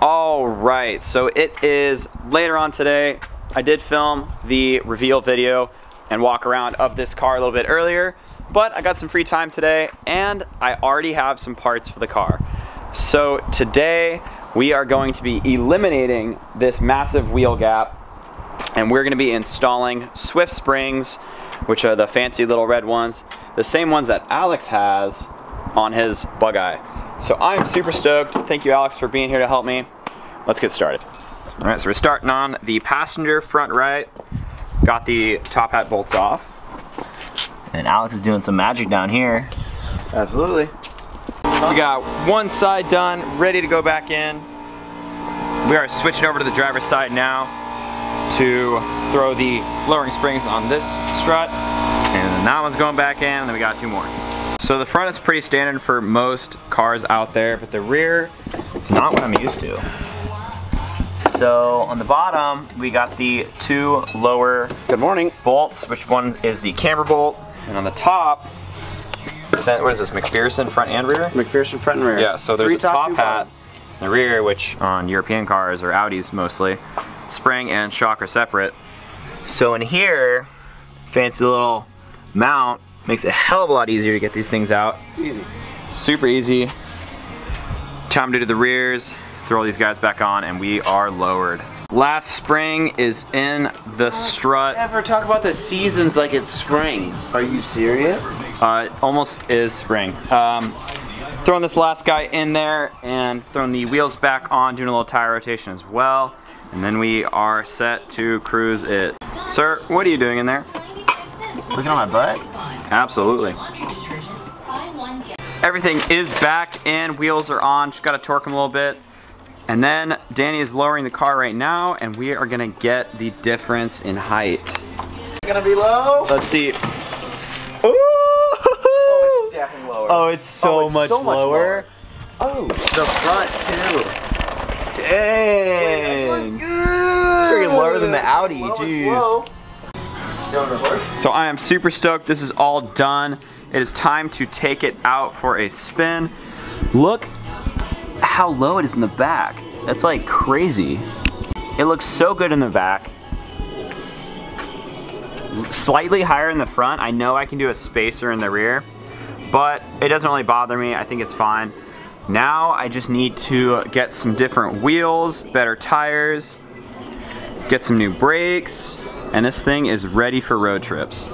All right, so it is later on today. I did film the reveal video and walk around of this car a little bit earlier, but I got some free time today and I already have some parts for the car. So today we are going to be eliminating this massive wheel gap, and we're going to be installing Swift springs, which are the fancy little red ones, the same ones that Alex has on his bug eye. So I'm super stoked. Thank you, Alex, for being here to help me. Let's get started. All right, so we're starting on the passenger front right. Got the top hat bolts off. And Alex is doing some magic down here. Absolutely. We got one side done, ready to go back in. We are switching over to the driver's side now to throw the lowering springs on this strut. And then that one's going back in, and then we got two more. So the front is pretty standard for most cars out there, but the rear, it's not what I'm used to. So on the bottom, we got the two lower bolts, which one is the camber bolt, and on the top, what is this, McPherson front and rear? McPherson front and rear. Yeah, so there's a top hat in the rear, which on European cars, or Audis mostly, spring and shock are separate. So in here, fancy little mount, makes it a hell of a lot easier to get these things out. Easy. Super easy. Time to do the rears, throw all these guys back on, and we are lowered. Last spring is in the strut. Never talk about the seasons like it's spring. Are you serious? It almost is spring. Throwing this last guy in there and throwing the wheels back on, doing a little tire rotation as well. And then we are set to cruise it. Sir, what are you doing in there? Looking on my butt? Absolutely. Everything is back in, wheels are on, just gotta torque them a little bit. And then Danny is lowering the car right now, and we are gonna get the difference in height. Gonna be low? Let's see. Oh, it's definitely lower. Oh, it's so much lower. Oh, The front too. Dang. good. It's freaking lower than the Audi, jeez. So I am super stoked. This is all done. It is time to take it out for a spin. Look how low it is in the back. That's like crazy. It looks so good in the back. Slightly higher in the front. I know I can do a spacer in the rear, but it doesn't really bother me. I think it's fine. Now I just need to get some different wheels, better tires, get some new brakes, and this thing is ready for road trips.